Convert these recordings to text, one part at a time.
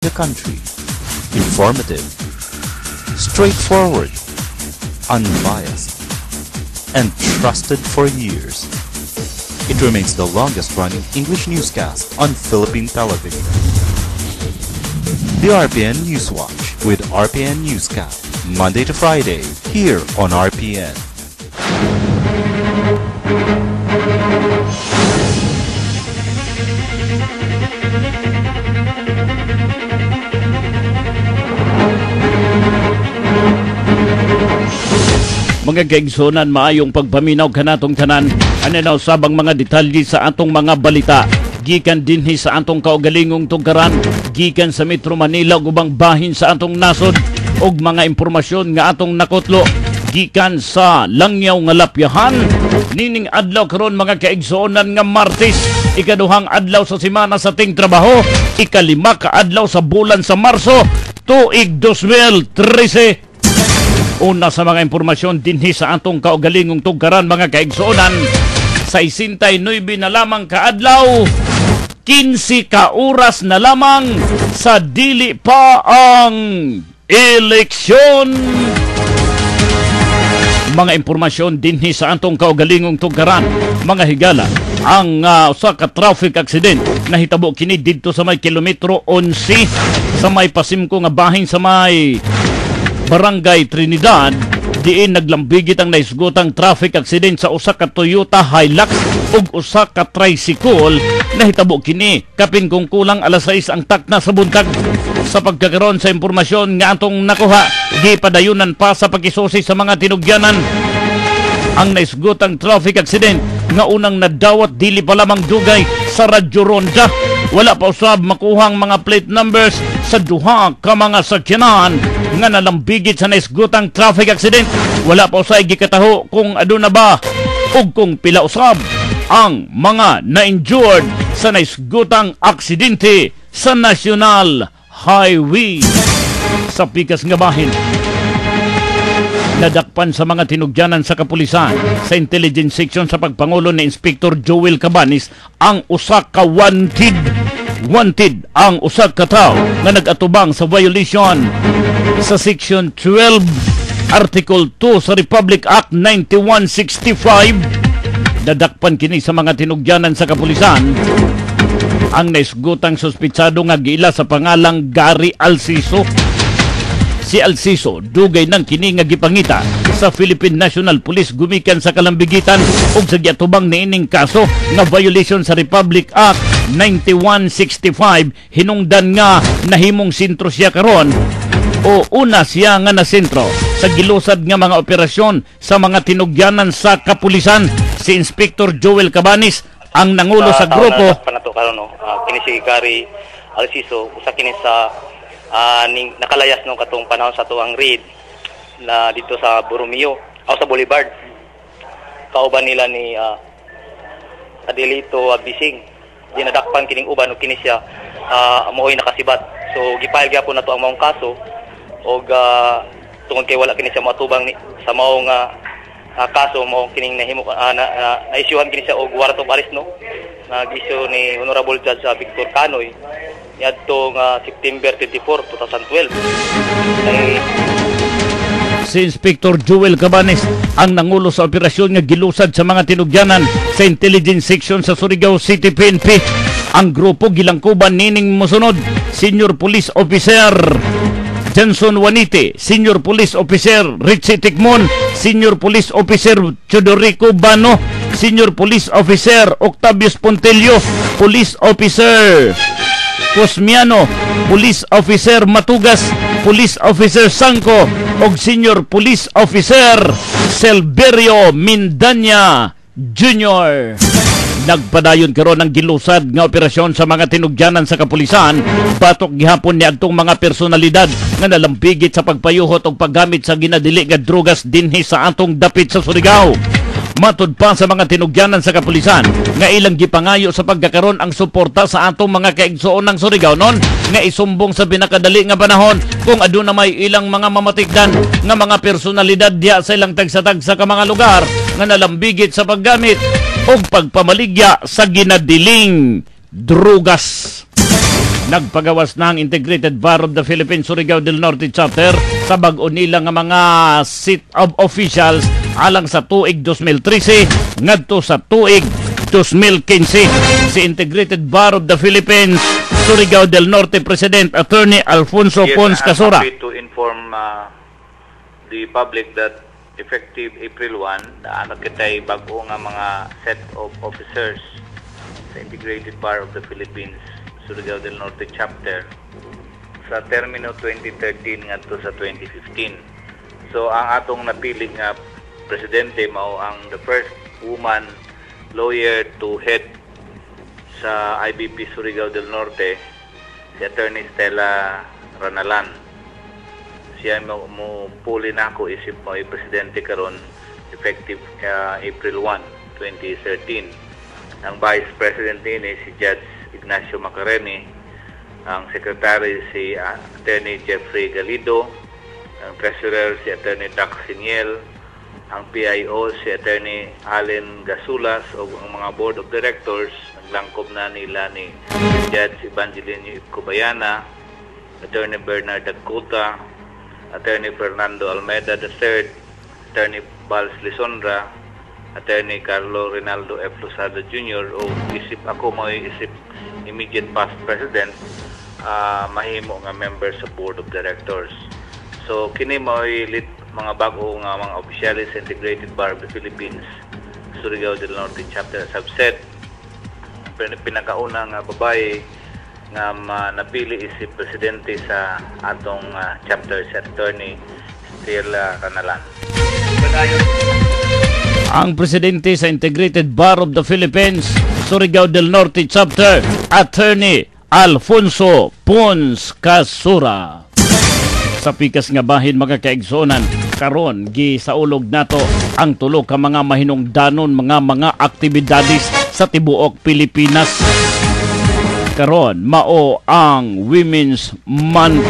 the country. Informative, straightforward, unbiased, and trusted for years. It remains the longest-running English newscast on Philippine television. The RPN Newswatch with RPN Newscast, Monday to Friday, here on RPN. Mga kaigsunan, maayong pagpaminaw kanatong tanan. Ano sabang mga detalye sa atong mga balita. Gikan dinhi sa atong kaugalingong tugkaran, gikan sa Metro Manila ug ubang bahin sa atong nasod, og mga impormasyon nga atong nakutlo gikan sa langyaw nga lapyahan. Nining adlaw karon mga kaigsunan nga Martes, ikaduhang adlaw sa semana sa ting trabaho, ikalima ka adlaw sa bulan sa Marso, tuig 2013. Una sa mga impormasyon dinhi sa atong kaugalingong tugkaran mga kaigsuonan, sa 69 na lamang kaadlaw, 15 ka oras na lamang sa dili pa ang eleksyon. Mga impormasyon dinhi sa atong kaugalingong tugkaran mga higala, ang usa ka traffic accident nahitabo kini didto sa may kilometro 11 sa may pasimko nga bahin sa may Barangay Trinidad, diin naglambigit ang naisgutang traffic accident sa usa ka Toyota Hilux ug usa ka tricycle. Nahitabo kini kapin kung kulang alas 6 ang takna sa buntag. Sa pagkakaroon sa impormasyon nga atong nakuha, gipadayunan pa sa pagisusi sa mga tinugyanan ang naisgutang traffic accident nga unang nadawat dili pa lamang dugay sa Radyo Ronda. Wala pa usab makuhang mga plate numbers sa duha ka mga sakyanan nga nalambigit sa naisgutang traffic accident. Wala pa usay gikataho kung aduna ba ug kung pila usab ang mga na-injured sa naisgutang aksidente sa National Highway. Sa pikas nga bahin, nadakpan sa mga tinugyanan sa kapulisan sa intelligence section sa pagpangulo ni Inspector Joel Cabanis ang usa ka wanted ang usa ka tawo nga nagatubang sa violation sa Section 12 Article 2 sa Republic Act 9165. Nadakpan kini sa mga tinugyanan sa kapulisan ang naisgutang suspitsado nga giila sa pangalang Gary Alciso. Si Alciso dugay nang kini nga gipangita sa Philippine National Police gumikan sa kalambigitan ug sa giatubang niining kaso nga violation sa Republic Act 9165. Hinungdan nga nahimong sentro siya karon o una siya nga nasentro sa gilusad nga mga operasyon sa mga tinugyanan sa kapulisan. Si Inspector Joel Cabanis ang nangulo sa grupo. Kini si Gary Alciso, usa kini sa nakalayas nung katong panahon sa tuang raid na dito sa Borromeo o sa Boulevard. Kauban nila ni Adelito Abising. Dinadakpan kining uban ug kini siya amoy nakasibat. So gipile gyapon nato ang maong kaso og tungod kay wala kini siya matubang sa maong kaso mo kining nahimo na-issuehan kini siya og warrant of arrest no. Nag-issue ni Honorable Judge Victor Canoy niadtong September 24, 2012. Si Inspector Joel Cabanis ang nangulo sa operasyon nga gilusad sa mga tinugyanan sa intelligence section sa Surigao City PNP. Ang grupo gilangkuban nining mosunod: Senior Police Officer Johnson Juanite, Senior Police Officer Richie Tikmon, Senior Police Officer Chodorico Bano, Senior Police Officer Octavius Pontelio, Police Officer Cosmiano, Police Officer Matugas, Police Officer Sangko og Senior Police Officer Silverio Mindanya Jr. Nagpadayon karon ang gilusad nga operasyon sa mga tinugyanan sa kapulisan batok gihapon niadtong mga personalidad nga nalambigit sa pagpayuhot og paggamit sa ginadili nga drugas dinhi sa atong dapit sa Surigao. Matud pa sa mga tinugyanan sa kapulisan nga ilang gipangayo sa pagkakaroon ang suporta sa atong mga kaigsuon ng Surigao non nga isumbong sa pinakadali nga panahon kung aduna may ilang mga mamatikdan nga mga personalidad diha sa ilang tagsa-tagsa ka mga lugar nga nalambigit sa paggamit o pagpamaligya sa ginadiling drugas. nagpagawas ng Integrated Bar of the Philippines Surigao del Norte Chapter sa bag-o nila nga mga seat of officials alang sa tuig 2013 ngadto sa tuig 2015. Si Integrated Bar of the Philippines Surigao del Norte President Attorney Alfonso Pons Casora. I'm happy to inform the public that effective April 1, naano kitay bago nga mga set of officers sa Integrated Bar of the Philippines Surigao del Norte Chapter sa termino 2013 ngadto sa 2015. So ang atong napili nga presidente mao ang the first woman lawyer to head sa IBP Surigao del Norte, si Attorney Stella Ranalan. Siya mo puli na ako isip mo presidente karon effective April 1, 2013. Ang Vice President ni si Judge Ignacio Macareni, ang Secretary si Attorney Jeffrey Galido, ang Treasurer si Attorney Dax Siniel, ang PIO si Attorney Allen Gasulas o ang mga Board of Directors naglangkob na nila ni Judge Evangelino Ipcobayana, Attorney Bernard Dakota, Attorney Fernando Almeida III, Attorney Bals Lisondra, Attorney Carlo Rinaldo F. Losada Jr. o isip ako may isip immediate past president, mahimo nga member sa Board of Directors. So kini may mga bago nga mga opisyalis sa Integrated Bar of the Philippines Surigao del Norte Chapter subset. Pinakauna nga babae nga napili isip presidente sa atong chapter si Attorney Stella Ranalan. Ang presidente sa Integrated Bar of the Philippines Surigao del Norte Chapter, Attorney Alfonso Pons Casora. Sa pikas nga bahin mga kaigsonan, karon gi sa ulog nato ang tulo ka mga mahinungdanon mga aktibidades sa tibuok Pilipinas. Karon mao ang Women's Month.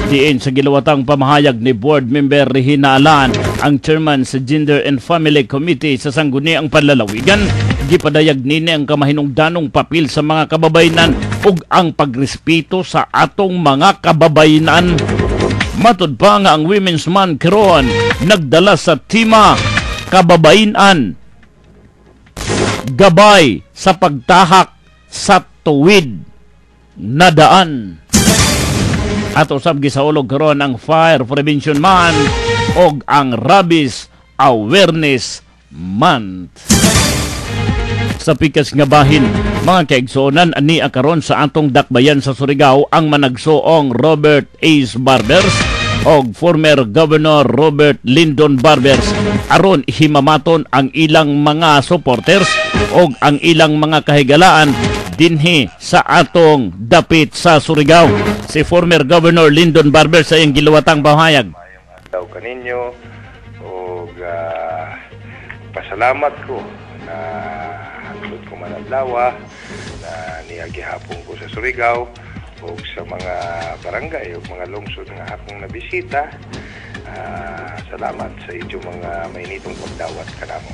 Diin sa gilawatang pamahayag ni Board Member Regina Alan, ang chairman sa Gender and Family Committee sa Sangguniang Panlalawigan, gipadayag nini ang kamahinungdanong papel sa mga kababayenan ug ang pagrespeto sa atong mga kababayenan. Matud pa nga ang Women's Month karon nagdala sa tema kababayenan, gabay sa pagtahak sa tuwid na daan. At usab gisaulog karon ang Fire Prevention Month og ang Rabies Awareness Month. Sa pikas nga bahin, mga kaigsonan, ani karon sa atong dakbayan sa Surigao ang managsuong Robert Ace Barbers og former Governor Robert Lyndon Barbers aron himamaton ang ilang mga supporters og ang ilang mga kahigalaan dinhi sa atong dapit sa Surigao. Si former Governor Lyndon Barbers sa iyang giluwatang pahayag. Daw kaninyo og pasalamat ko na hangtod ko manadlawa na niyagihapon ko sa Surigao o sa mga barangay o mga lungsod nga akong nabisita. Salamat sa inyo mga mainitong pagdawat kanamo.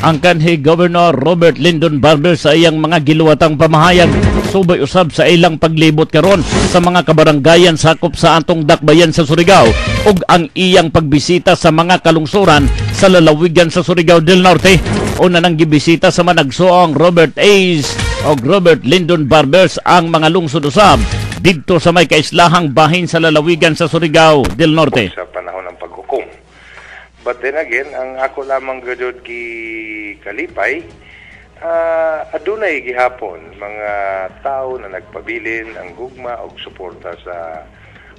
Ang kanhi Governor Robert Lyndon Barbers sa iyang mga giluwatang pamahayag subay usab sa ilang paglibot karon sa mga kabaranggayan sakop sa atong dakbayan sa Surigao ug ang iyang pagbisita sa mga kalungsuran sa lalawigan sa Surigao del Norte. Una nang gibisita sa managsuong Robert Ace o Robert Lyndon Barbers ang mga lungsod usab didto sa may kaislahang bahin sa lalawigan sa Surigao del Norte. Sa panahon ng paghukom. But then again, ang ako lamang gadod kalipay, adunay gihapon mga tao na nagpabilin ang gugma o suporta sa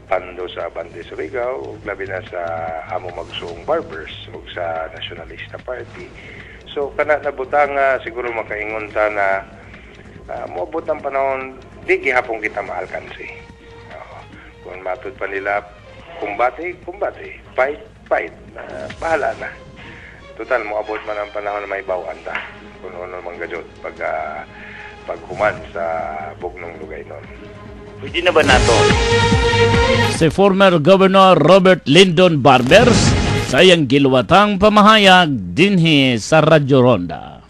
pando sa Abante Surigao ug labi na sa amo magsuong Barbers ug sa Nationalista Party. So kana nabutang siguro makaingon ta na moabot ang panahon di gihapon kita maalkansi. Kung matud pa nila kumbate, fight, bahala na. Total, moabot man ang panahon na may bawaan ta. Kung ano mang gadot paghuman sa bugnong lugay nun. Pwede na ba nato? Si former Governor Robert Lyndon Barbers sa iyang giluwatang pamahayag dinhi sa Radyo Ronda.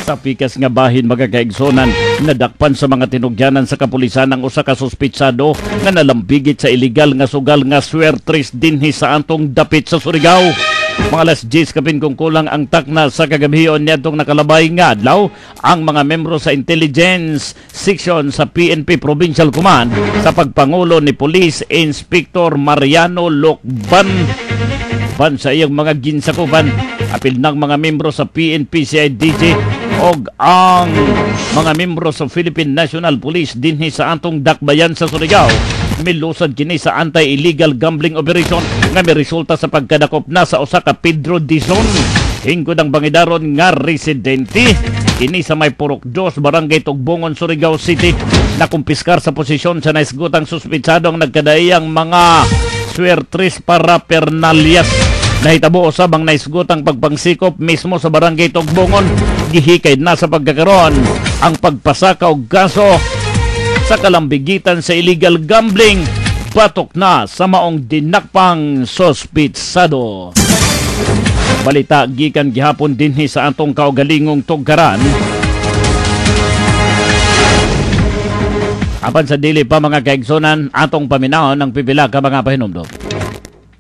Sa pikas nga bahin mga kaigsonan, nadakpan sa mga tinugyanan sa kapulisan ang usa ka suspitsado nga nalambigit sa illegal nga sugal nga swertres dinhi sa antong dapit sa Surigao. Mga alas 10 kapin kung kulang ang takna sa kagabihion niadtong nakalabay nga adlaw ang mga membro sa intelligence section sa PNP Provincial Command sa pagpangulo ni Police Inspector Mariano Lokban sa iyang mga ginsakupan. Apil ng mga membro sa PNP CIDG og ang mga membro sa Philippine National Police dinhi sa antong dakbayan sa Surigao milusad kini sa anti-illegal gambling operation nga may resulta sa pagkadakop na sa usa ka Pedro Dizon hingkod ang bangidaron nga residente kini sa may Purok 2 Barangay Tugbongon, Surigao City. Nakumpiskar sa posisyon sa naisgutang suspitsadong nagkadaiyang mga swertres para pernalyas. Nahitabo usab ang naisgutang pagpangsikop mismo sa Barangay Tugbongon. Gihikay na sa pagkakaroon ang pagpasaka og kaso sa kalambigitan sa illegal gambling. Batok na sa maong dinakpang sospitsado. Balita gikan gihapon dinhi sa atong kaugalingong Tugkaran. Apan sa dili pa mga kaigsonan, atong paminahon ang pipila ka mga pahinumdom.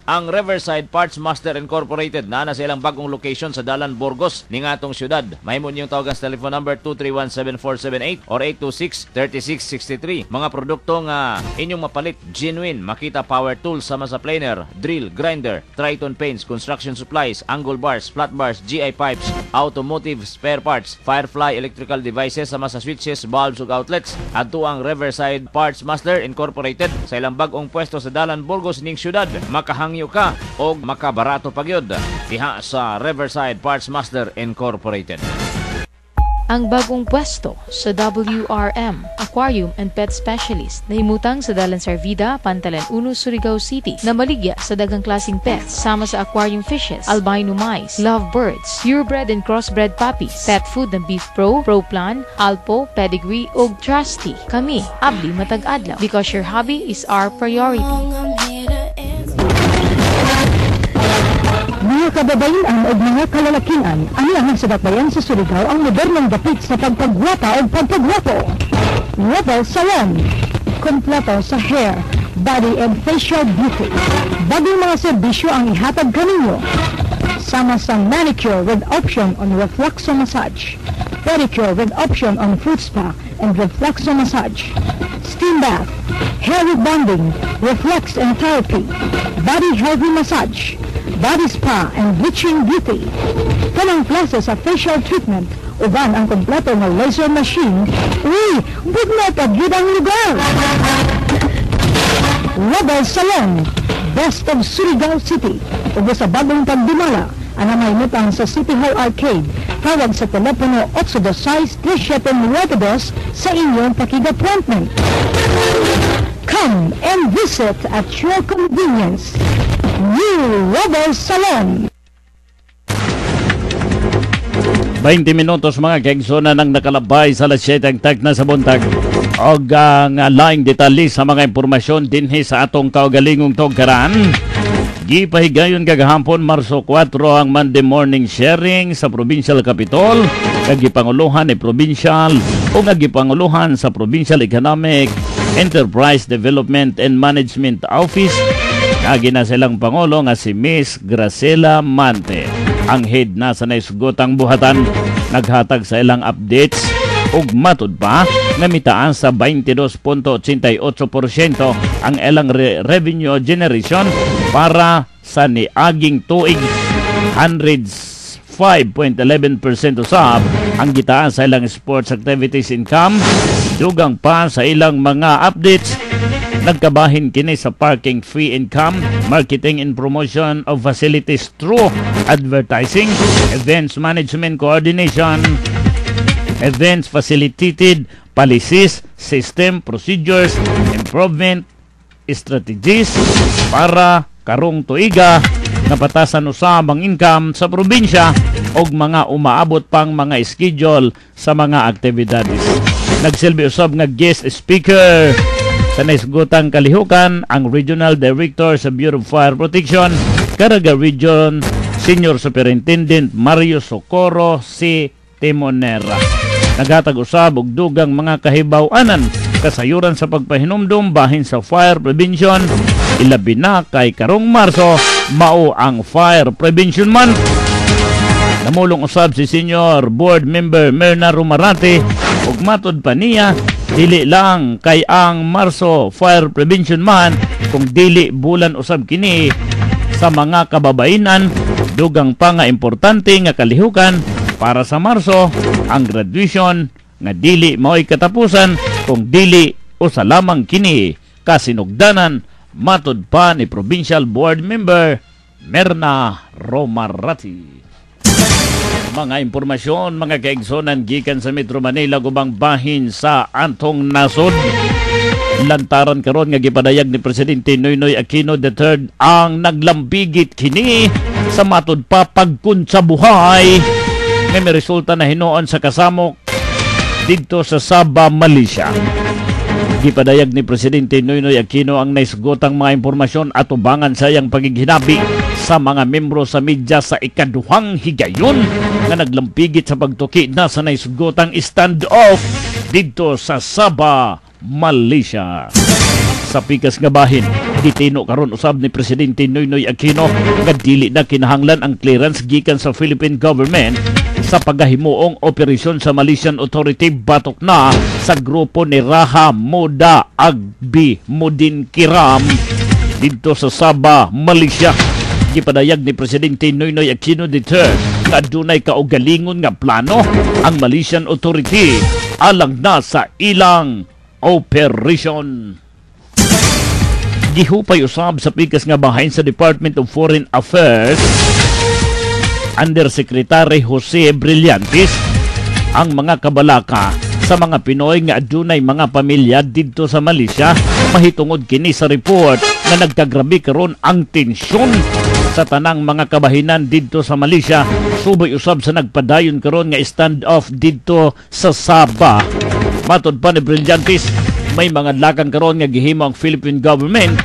Ang Riverside Parts Master Incorporated na sa ilang bagong location sa Dalan, Burgos, ning atong syudad. Mahimo niyong tawagan sa telephone number 231-7478 or 826-3663. Mga produkto nga inyong mapalit, genuine, Makita Power Tools sama sa planer, drill, grinder, Triton Paints, construction supplies, angle bars, flat bars, GI pipes, automotive spare parts, Firefly electrical devices sama sa switches, bulbs ug outlets. Adto ang Riverside Parts Master Incorporated sa ilang bagong pwesto sa Dalan, Burgos ning syudad. Makahangyo ka o makabarato pagyod diha sa Riverside Parts Master Incorporated. Ang bagong pwesto sa WRM Aquarium and Pet Specialist na himutang sa Dalan Sarvida, Pantalan 1, Surigao City na maligya sa daghang klaseng pets sama sa aquarium fishes, albino mice, lovebirds, purebred and crossbred puppies, pet food ng Beef Pro, Pro Plan, Alpo, Pedigree ug Trusty. Kami abli matag adlaw because your hobby is our priority. Mga kababayan o mga kalalakian, anihan sa dakbayan sa Surigao ang modernong dapit sa pagpagwapa o pagpagwapo. Level Salon, kompleto sa hair, body and facial beauty. Bagong mga serbisyo ang ihatag kaninyo. Sama sa manicure with option on refluxo massage, pedicure with option on foot spa and refluxo massage, steam bath, hair rebonding, reflux and therapy, body healthy massage, body spa and bleaching beauty. Kanang klase sa facial treatment, uban ang kompleto ng laser machine. Uy, bugnat at yun ang lugar! Level Salon, best of Surigao City. Ubo sa bagong pagdumala, anamay mutang sa City Hall Arcade. Tawag sa telepono 826-3792 sa inyong pakig-appointment. Come and visit at your convenience. New Level Salon. 20 minutos mga kaigsonan ang nakalabay sa alas 7 ang tag na sa buntag. Og ang laing detalye sa mga impormasyon dinhi sa atong kaugalingong Tugkaran. Gipahigayon kagahapon Marso 4 ang Monday morning sharing sa Provincial Capitol. Kagipanguluhan ni Provincial o kagipanguluhan sa Provincial Economic Enterprise Development and Management Office. Kagina silang Pangulo nga si Miss Graciela Mante. Ang head na sa naisgutang buhatan, naghatag sa ilang updates ug matud pa nga mitaan sa 22.88% ang ilang revenue generation para sa niaging tuig. 105.11% usab ang gitaan sa ilang sports activities income. Dugang pa sa ilang mga updates, nagkabahin kini sa parking fee income, marketing and promotion of facilities through advertising, events management coordination, events facilitated, policies, system, procedures, improvement, strategies para karong tuiga napatasan usab ang income sa probinsya og mga umaabot pang mga schedule sa mga aktibidades. Nagsilbi usab nga guest speaker sa naisgutang kalihukan ang Regional Director sa Bureau of Fire Protection, Caraga Region, Senior Superintendent Mario Socorro C. Timonera. Naghatag usab og dugang mga kahibaw-anan kasayuran sa pagpahinumdum bahin sa fire prevention, ilabi na kay karong Marso mao ang Fire Prevention Month. Namulong usab si Senior Board Member Myrna Rumarate ug matod pa niya, dili lang kay ang Marso Fire Prevention Month kung dili bulan usab kini sa mga kababainan, dugang pa nga importante nga kalihukan para sa Marso ang graduation nga dili mao'y katapusan kung dili usa lamang kini kasinugdanan, matod pa ni Provincial Board Member Myrna Romarati. Mga impormasyon, mga kaigsonan gikan sa Metro Manila gubang bahin sa Antong Nasod. Lantaran karon nga gipadayag ni Presidente Noynoy Aquino III ang naglambigit kini sa matod pa pagkun sa buhay nga may resulta na hinuon sa kasamok dito sa Sabah, Malaysia. Gipadayag ni Presidente Noynoy Aquino ang naisgotang mga impormasyon at ubangan sa iyang pagighinabi sa mga membro sa media sa ikaduhang higayon na naglampigit sa pagtuki na sa naisgotang stand-off dito sa Sabah, Malaysia. Sa pikas nga bahin, gitino karon usab ni Presidente Noynoy Aquino nga dili na kinahanglan ang clearance gikan sa Philippine government sa pagahimuong operasyon sa Malaysian Authority batok na sa grupo ni Raha Moda Agbi Mudin Kiram dito sa Sabah, Malaysia. Gipadayag ni Presidente Noynoy Aquino III nga dunay kaugalingon nga plano ang Malaysian Authority alang na sa ilang operation. Gihupay usab sa pikas nga bahin sa Department of Foreign Affairs Undersecretary Jose Brillantes ang mga kabalaka sa mga Pinoy nga adunay mga pamilya dito sa Malaysia mahitungod kini sa report na nagkagrabe karon ang tensyon sa tanang mga kabahinan dito sa Malaysia subay usab sa nagpadayon karon nga stand-off dito sa Sabah. Matod pa ni Brillantes, may mga lakang karon nga gihimo ang Philippine government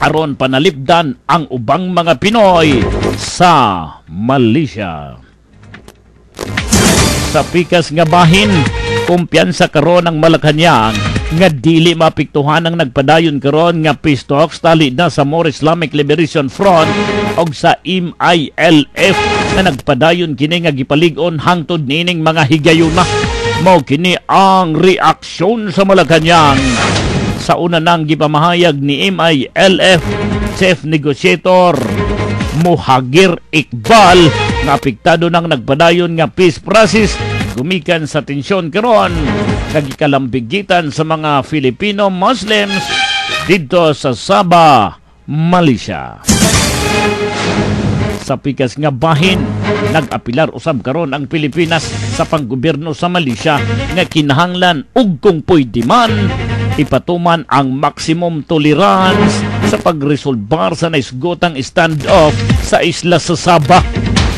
aron panalipdan ang ubang mga Pinoy sa Malaysia. Sa pikas nga bahin, kumpiyansa karon ang Malacañang nga dili mapiktuhan ang nagpadayon karon nga peace talks tali na sa More Islamic Liberation Front og sa MILF na nagpadayon kini nga gipalig-on hangtod nining mga higayuna. Mao kini ang reaksyon sa Malacañang. Sa una nang gipamahayag ni MILF Chief Negotiator Muhagir Iqbal nga apektado nang nagpadayon nga peace process gumikan sa tensyon karon nagikalambigitan sa mga Filipino Muslims dito sa Sabah, Malaysia. Sa pikas nga bahin, nag-apilar usab karon ang Pilipinas sa panggobyerno sa Malaysia nga kinahanglan ug kung pwede man ipatuman ang maximum tolerance sa pagresolbar sa naisgotang standoff sa isla sa Sabah.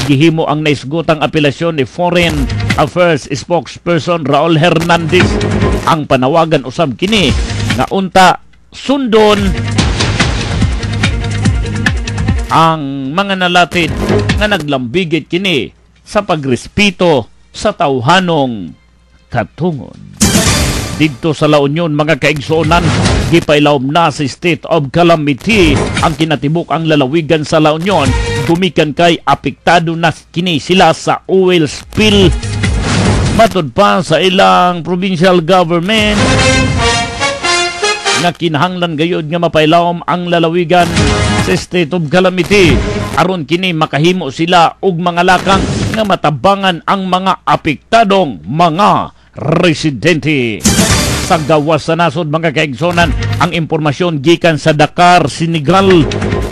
Gihimo ang naisgotang apelasyon ni Foreign Affairs spokesperson Raul Hernandez. Ang panawagan usab kini nga unta sundon ang mga nalatid nga naglambigit kini sa pagrespeto sa tawhanong katungod. Dito sa La Union, mga kaigsuonan, gipailawom na sa state of calamity ang kinatibuk ang lalawigan sa La Union. Gumikan kay apektado na kini sila sa oil spill. Matod pa sa ilang provincial government nga kinahanglan gayud nga mapailawom ang lalawigan sa state of calamity aron kini makahimo sila og mga lakang nga matabangan ang mga apektadong mga residente. Sa gawas sa nasod, mga kaigsonan, ang impormasyon gikan sa Dakar, Senegal,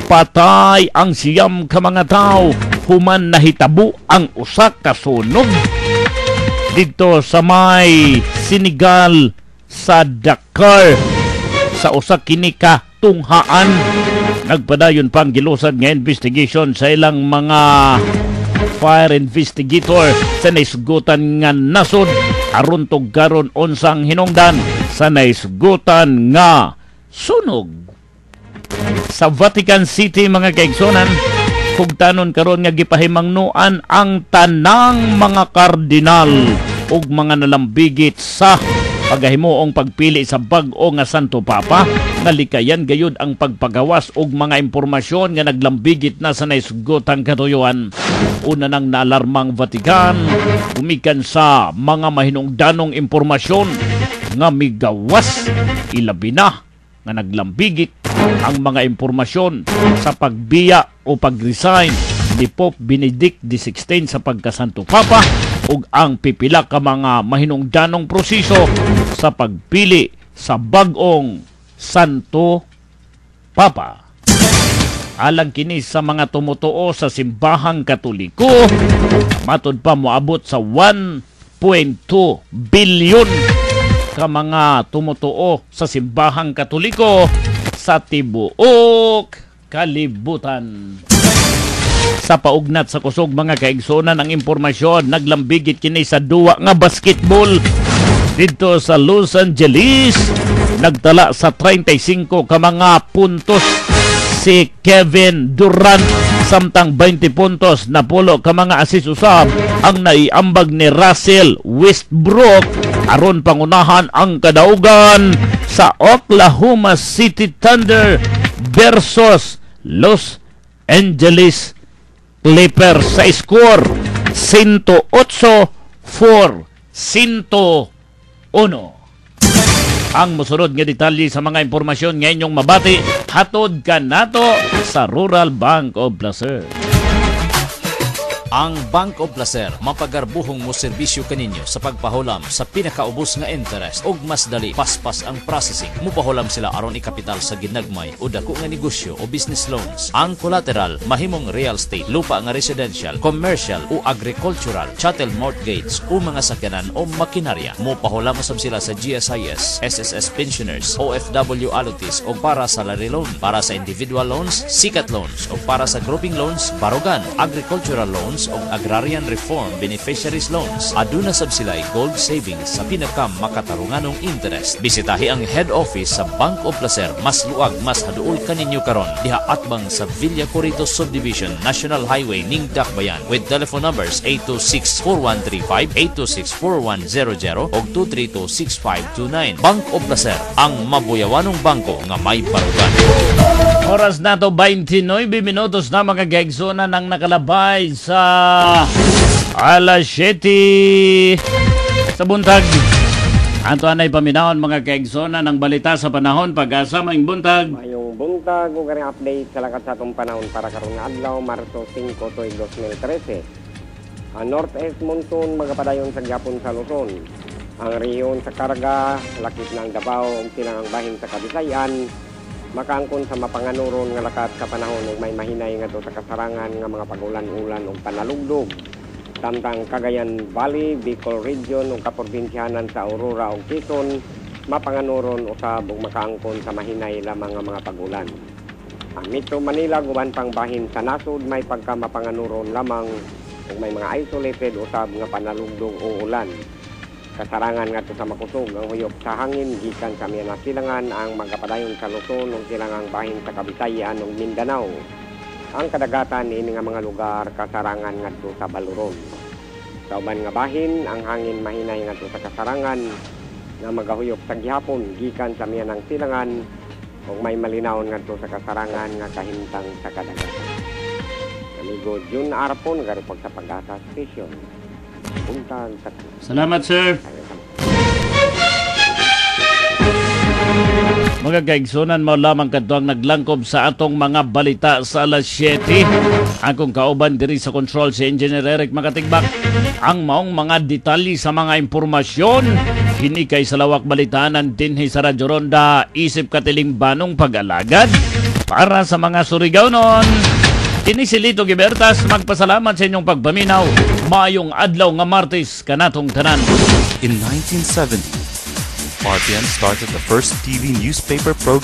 patay ang siyam ka mga tao human nahitabo ang usa ka sunog dito sa may Senegal sa Dakar sa usa kini ka tunghaan. Nagpadayon pang gilusad nga investigation sa ilang mga fire investigator sa naisgutan nga nasod aron tugkaron unsang hinungdan sa naisgutan nga sunog. Sa Vatican City, mga kaigsonan, hugtanon karon nga gipahimangnuan ang tanang mga kardinal ug mga nalambigit sa pagahimuong pagpili sa bag-o nga Santo Papa nga likayan gayud ang pagpagawas og mga impormasyon nga naglambigit na sa naisgotang katuyuan. Una nang naalarmang Vatican umikan sa mga mahinungdanong impormasyon nga migawas, ilabi na nga naglambigit ang mga impormasyon sa pagbiya o pag-resign ni Pope Benedict XVI sa pagkasanto Papa ug ang pipila ka mga mahinungdanong proseso sa pagpili sa bag-ong Santo Papa. Alang kini sa mga tumutuo sa simbahang Katoliko, matud pa moabot sa 1.2 bilyon ka mga tumutuo sa simbahang Katoliko sa tibuok kalibutan. Sa paugnat sa kusog mga kaigsunan ang impormasyon, naglambigit kini sa duwa nga basketball dito sa Los Angeles. Nagtala sa 35 ka mga puntos si Kevin Durant, samtang 20 puntos na pulo ka mga assist usab ang naiambag ni Russell Westbrook aron pangunahan ang kadaugan sa Oklahoma City Thunder versus Los Angeles Clippers sa score 108-101. Ang musunod nga detalye sa mga impormasyon nga inyong mabati, hatod ka nato sa Rural Bank of Placer. Ang Bank of Placer mapagarbuhong mo serbisyo kaninyo sa pagpahulam sa pinakaubos nga interest ug mas dali paspas ang processing. Mupahulam sila aron ikapital sa ginagmay o dako nga negosyo o business loans. Ang collateral mahimong real estate, lupa nga residential, commercial o agricultural, chattel mortgage o mga sakyanan o makinarya. Mupahulam usab sila sa GSIS, SSS pensioners, OFW allotees o para sa salary loan, para sa individual loans, sikat loans o para sa grouping loans, barugan, agricultural loans o agrarian reform beneficiaries loans. Aduna sab sila gold savings sa pinaka makatarunganong interest. Bisitahi ang head office sa Bank of Placer, mas luag, mas haduol kaninyo karon diha atbang sa Villa Corritos Subdivision, National Highway ning Dakbayan, with telephone numbers 826-4135, 826-4100 ug 232-6529. Bank of Placer, ang mabuyawanong bangko nga may barugan. Oras na to 29 minutos na mga gaigsunan ang nakalabay sa alas 7 sa buntag. Anto anay paminahon mga kaigsonan ng balita sa panahon pag-asa maing buntag. Mayong buntag ug ang update sa lakat sa atong panahon para karon nga adlaw Marso 5 tuig 2013. Ang northeast monsoon magapadayon sa gihapon sa Luzon. Ang rehiyon sa Carga, lakip ng Davao ug silangang bahin sa Kabisayan makaangkon sa mapanganuron nga lakat sa panahon ug may mahinay nga sa kasarangan nga mga pagulan-ulan ug panalugdog. Samtang Cagayan Valley, Bicol Region ug kaprobinsyanan sa Aurora ug Quezon mapanganuron usab ug makaangkon sa mahinay lamang nga mga pagulan. Ang Metro Manila guban pang bahin sa nasud may pagkamapanganuron lamang ug may mga isolated usab nga panalugdog o ulan. Kasarangan nga sa makusog ang huyop sa hangin gikan sa Miangas Silangan ang magapadayon sa Luzon ug silangang bahin sa Kabisayan ug Mindanao. Ang kadagatan ini nga mga lugar kasarangan ngadto sa Baluron. Sa uban nga bahin ang hangin mahinay ngadto sa kasarangan nga magahuyop sa gihapon gikan sa Miangas Silangan ug may malinawon ngadto sa kasarangan nga kahimtang sa kadagatan. Amigo Jun Arpon garipag sa Pag-asa Station. Buntag sa Salamat sir. Mga kaigsunan, mao lamang kadto ang naglangkob sa atong mga balita sa alas 7. Akong kauban diri sa control si Engineer Eric Makatigbak. Ang maong mga detalye sa mga impormasyon kini kay sa lawak balitanan dinhi sa Radyo Ronda isip katiling banong pag-alagad para sa mga Surigao-non. Kini si Lito Gibertas magpasalamat sa inyong pagpaminaw. Maayong adlaw nga Martes kanatong tanan. In 1970, RPN started the first TV newspaper program